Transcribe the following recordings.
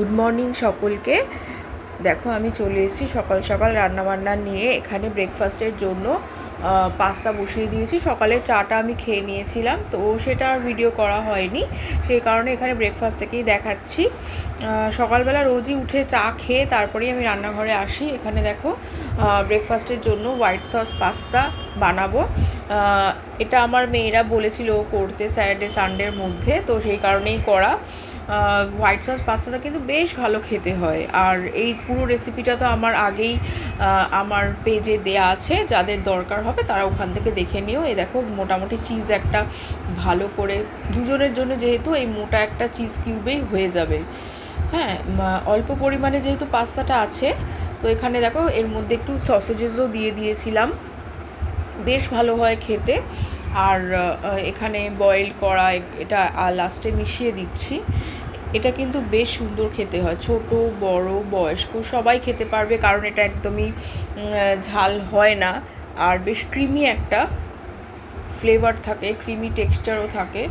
Good morning সকলকে। দেখো আমি চলে এসেছি সকাল সকাল রান্নাবান্না নিয়ে। এখানে ব্রেকফাস্টের জন্য পাস্তা বসিয়ে দিয়েছি। সকালে চাটা আমি খেয়ে নিয়েছিলাম, তো সেটা আর ভিডিও করা হয়নি, সেই কারণে এখানে ব্রেকফাস্ট থেকেই দেখাচ্ছি। সকালবেলা রোজই উঠে চা খেয়ে তারপরেই আমি রান্নাঘরে আসি। এখানে দেখো ব্রেকফাস্টের জন্য হোয়াইট সস পাস্তা বানাবো। এটা আমার মেয়েরা বলেছিল করতে স্যাটারডে সানডের মধ্যে, তো সেই কারণেই করা। হোয়াইট সস পাস্তাটা কিন্তু বেশ ভালো খেতে হয়। আর এই পুরো রেসিপিটা তো আমার আগেই আমার পেজে দেয়া আছে, যাদের দরকার হবে তারা ওখান থেকে দেখে নিও। এই দেখো মোটামুটি চিজ একটা ভালো করে দুজনের জন্য, যেহেতু এই মোটা একটা চিজ কিউবেই হয়ে যাবে। হ্যাঁ, অল্প পরিমাণে যেহেতু পাস্তাটা আছে, তো এখানে দেখো এর মধ্যে একটু সসেজেসও দিয়ে দিয়েছিলাম, বেশ ভালো হয় খেতে। আর এখানে বয়েল করা এটা লাস্টে মিশিয়ে দিচ্ছি। এটা কিন্তু বেশ সুন্দর খেতে হয়, ছোট বড় বয়স্ক সবাই খেতে পারবে, কারণ এটা একদমই ঝাল হয় না। আর বেশ ক্রিমি একটা ফ্লেভার থাকে, ক্রিমি টেক্সচারও থাকে,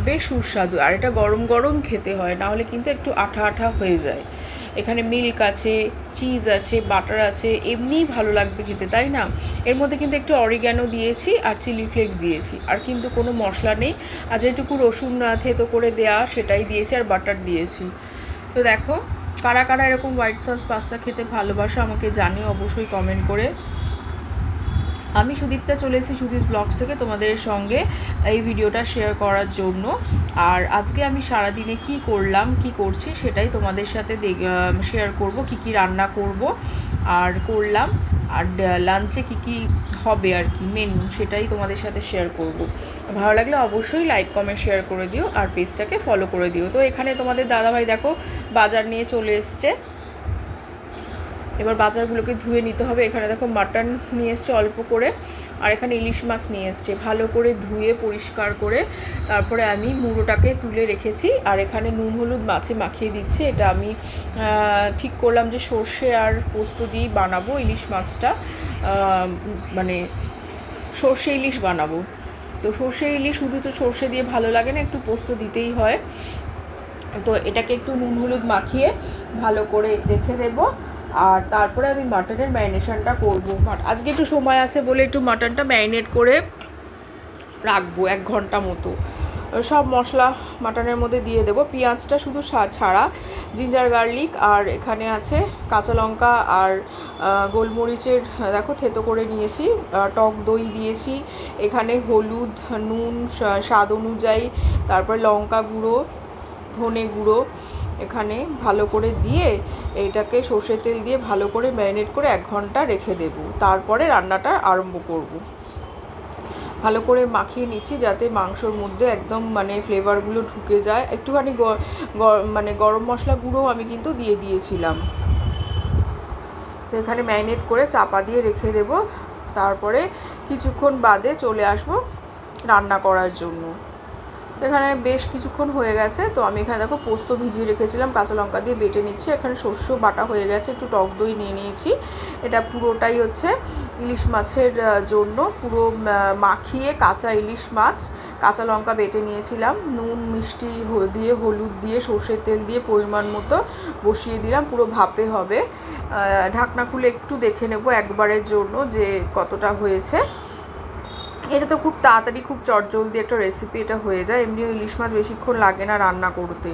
বেশ সুস্বাদু। আর এটা গরম গরম খেতে হয়, নাহলে কিন্তু একটু আঠা আঠা হয়ে যায়। এখানে মিল্ক আছে, চিজ আছে, বাটার আছে, এমনিই ভালো লাগবে খেতে, তাই না? এর মধ্যে কিন্তু একটু অরিগ্যানো দিয়েছি আর চিলি ফ্লেক্স দিয়েছি, আর কিন্তু কোনো মশলা নেই। আর যেটুকু রসুন থেতো করে দেওয়া সেটাই দিয়েছি, আর বাটার দিয়েছি। তো দেখো, কারা কারা এরকম হোয়াইট সস পাস্তা খেতে ভালোবাসো আমাকে জানিও অবশ্যই কমেন্ট করে। আমি সুদীপ্তা চলে এসেছি সুদীপ ব্লগস থেকে তোমাদের সঙ্গে এই ভিডিওটা শেয়ার করার জন্য। আর আজকে আমি সারাদিনে কি করলাম কি করছি সেটাই তোমাদের সাথে শেয়ার করব, কি কি রান্না করব আর করলাম, আর লাঞ্চে কি কি হবে আর কি মেনু, সেটাই তোমাদের সাথে শেয়ার করব। ভালো লাগলে অবশ্যই লাইক কমেন্ট শেয়ার করে দিও, আর পেজটাকে ফলো করে দিও। তো এখানে তোমাদের দাদাভাই দেখো বাজার নিয়ে চলে এসছে। এবার বাজারগুলোকে ধুয়ে নিতে হবে। এখানে দেখো মাটন নিয়ে এসছে অল্প করে, আর এখানে ইলিশ মাছ নিয়ে এসছে। ভালো করে ধুয়ে পরিষ্কার করে তারপরে আমি মুড়োটাকে তুলে রেখেছি, আর এখানে নুন হলুদ মাছে মাখিয়ে দিচ্ছি। এটা আমি ঠিক করলাম যে সর্ষে আর পোস্ত দিয়েই বানাবো ইলিশ মাছটা, মানে সর্ষে ইলিশ বানাবো। তো সর্ষে ইলিশ শুধু তো সর্ষে দিয়ে ভালো লাগে না, একটু পোস্ত দিতেই হয়। তো এটাকে একটু নুন হলুদ মাখিয়ে ভালো করে রেখে দেবো। আর তারপরে আমি মাটনের ম্যারিনেশনটা করবো। আজকে একটু সময় আছে বলে একটু মাটনটা ম্যারিনেট করে রাখবো 1 ঘন্টা মতো। সব মশলা মাটনের মধ্যে দিয়ে দেবো, পেঁয়াজটা শুধু ছাড়া, জিঞ্জার গার্লিক, আর এখানে আছে কাঁচা লঙ্কা আর গোলমরিচের দেখো থেতো করে নিয়েছি, টক দই দিয়েছি, এখানে হলুদ নুন স্বাদ অনুযায়ী, তারপর লঙ্কা গুঁড়ো ধনে গুঁড়ো এখানে ভালো করে দিয়ে এইটাকে সর্ষের তেল দিয়ে ভালো করে ম্যারিনেট করে 1 ঘন্টা রেখে দেব। তারপরে রান্নাটা আরম্ভ করব। ভালো করে মাখিয়ে নিচ্ছি যাতে মাংসর মধ্যে একদম মানে ফ্লেভারগুলো ঢুকে যায়। একটুখানি মানে গরম মশলা গুঁড়ো আমি কিন্তু দিয়ে দিয়েছিলাম। তো এখানে ম্যারিনেট করে চাপা দিয়ে রেখে দেব। তারপরে কিছুক্ষণ বাদে চলে আসব রান্না করার জন্য। তো এখানে বেশ কিছুক্ষণ হয়ে গেছে। তো আমি এখানে দেখো পোস্ত ভিজিয়ে রেখেছিলাম, কাঁচা লঙ্কা দিয়ে বেটে নিচ্ছি। এখানে সর্ষে বাটা হয়ে গেছে, একটু টক দই নিয়ে নিয়েছি। এটা পুরোটাই হচ্ছে ইলিশ মাছের জন্য, পুরো মাখিয়ে কাঁচা ইলিশ মাছ, কাঁচা লঙ্কা বেটে নিয়েছিলাম, নুন মিষ্টি দিয়ে হলুদ দিয়ে সর্ষের তেল দিয়ে পরিমাণ মতো বসিয়ে দিলাম। পুরো ভাপে হবে, ঢাকনা খুলে একটু দেখে নেব একবারের জন্য যে কতটা হয়েছে। এটা তো খুব তাড়াতাড়ি খুব চটজলদি একটা রেসিপি এটা হয়ে যায়, এমনিও ইলিশ মাছ বেশিক্ষণ লাগে না রান্না করতে।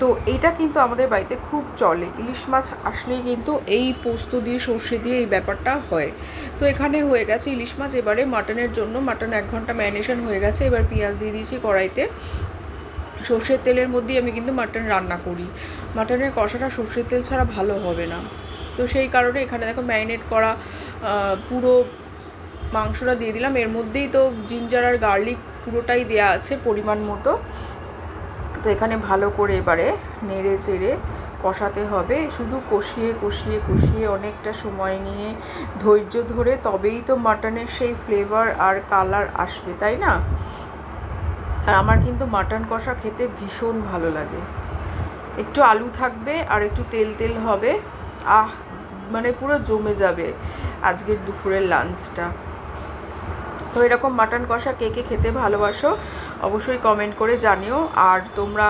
তো এইটা কিন্তু আমাদের বাড়িতে খুব চলে, ইলিশ মাছ আসলেই কিন্তু এই পোস্ত দিয়ে সর্ষে দিয়ে এই ব্যাপারটা হয়। তো এখানে হয়ে গেছে ইলিশ মাছ। এবারে মাটনের জন্য, মাটন 1 ঘন্টা ম্যারিনেশন হয়ে গেছে। এবার পেঁয়াজ দিয়ে দিয়েছি কড়াইতে। সর্ষের তেলের মধ্যেই আমি কিন্তু মাটন রান্না করি, মাটনের কষাটা সর্ষের তেল ছাড়া ভালো হবে না। তো সেই কারণে এখানে দেখো ম্যারিনেট করা পুরো মাংসটা দিয়ে দিলাম। এর মধ্যেই তো জিঞ্জার আর গার্লিক পুরোটাই দেয়া আছে পরিমাণ মতো। তো এখানে ভালো করে এবারে নেড়ে চেড়ে কষাতে হবে, শুধু কষিয়ে কষিয়ে কষিয়ে অনেকটা সময় নিয়ে ধৈর্য ধরে, তবেই তো মাটনের সেই ফ্লেভার আর কালার আসবে, তাই না? আর আমার কিন্তু মাটন কষা খেতে ভীষণ ভালো লাগে। একটু আলু থাকবে আর একটু তেল তেল হবে, মানে পুরো জমে যাবে আজকের দুপুরের লাঞ্চটা। তো এরকম মাটন কষা কে কে খেতে ভালোবাসো অবশ্যই কমেন্ট করে জানিও। আর তোমরা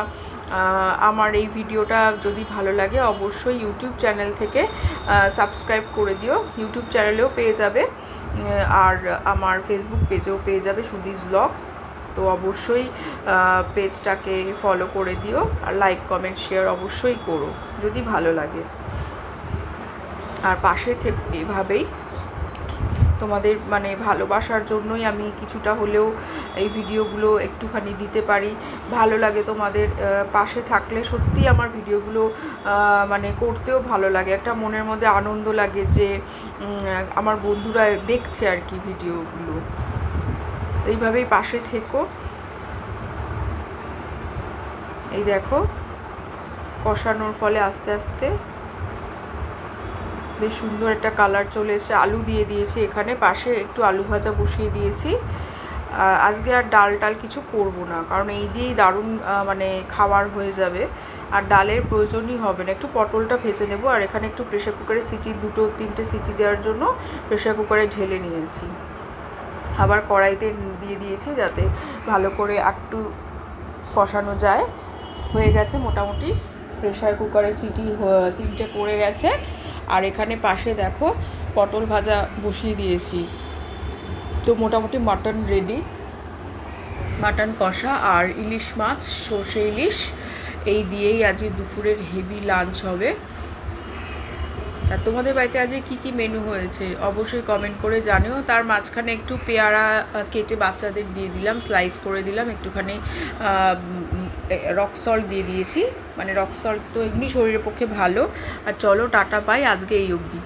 আমার এই ভিডিওটা যদি ভালো লাগে অবশ্যই ইউটিউব চ্যানেল থেকে সাবস্ক্রাইব করে দিও। ইউটিউব চ্যানেলেও পেয়ে যাবে আর আমার ফেসবুক পেজেও পেয়ে যাবে সুদিস ব্লগস। তো অবশ্যই পেজটাকে ফলো করে দিও আর লাইক কমেন্ট শেয়ার অবশ্যই করো যদি ভালো লাগে। আর পাশে থেকে এভাবেই তোমাদের মানে ভালোবাসার জন্যই আমি কিছুটা হলেও এই ভিডিওগুলো একটুখানি দিতে পারি। ভালো লাগে তোমাদের পাশে থাকলে, সত্যি আমার ভিডিওগুলো মানে করতেও ভালো লাগে, একটা মনের মধ্যে আনন্দ লাগে যে আমার বন্ধুরা দেখছে আর কি ভিডিওগুলো। এইভাবেই পাশে থেকো। এই দেখো কষানোর ফলে আস্তে আস্তে বেশ সুন্দর একটা কালার চলে এসেছে। আলু দিয়ে দিয়েছি এখানে, পাশে একটু আলু ভাজা বসিয়ে দিয়েছি। আজকে আর ডাল টাল কিছু করব না, কারণ এই দিয়েই দারুণ মানে খাবার হয়ে যাবে, আর ডালের প্রয়োজনই হবে না। একটু পটলটা ভেজে নেব, আর এখানে একটু প্রেশার কুকারে সিটি 2-3টে সিটি দেওয়ার জন্য প্রেশার কুকারে ঢেলে নিয়েছি। আবার কড়াইতে দিয়ে দিয়েছি যাতে ভালো করে একটু কষানো যায়। হয়ে গেছে মোটামুটি, প্রেশার কুকারে সিটি 3টে পড়ে গেছে। আর এখানে পাশে দেখো পটল ভাজা বসিয়ে দিয়েছি। তো মোটামুটি মাটন রেডি, মাটন কষা আর ইলিশ মাছ, সর্ষে ইলিশ, এই দিয়েই আজকে দুপুরের হেভি লাঞ্চ হবে। তা তোমাদের বাড়িতে আজকে কী কী মেনু হয়েছে অবশ্যই কমেন্ট করে জানিও। তার মাঝখানে একটু পেয়ারা কেটে বাচ্চাদের দিয়ে দিলাম, স্লাইস করে দিলাম, একটুখানি রক সল্ট দিয়ে দিয়েছি, মানে রক সল্ট তো এমনি শরীরের পক্ষে ভালো। আর চলো টাটা পাই, আজকে এই অবধি।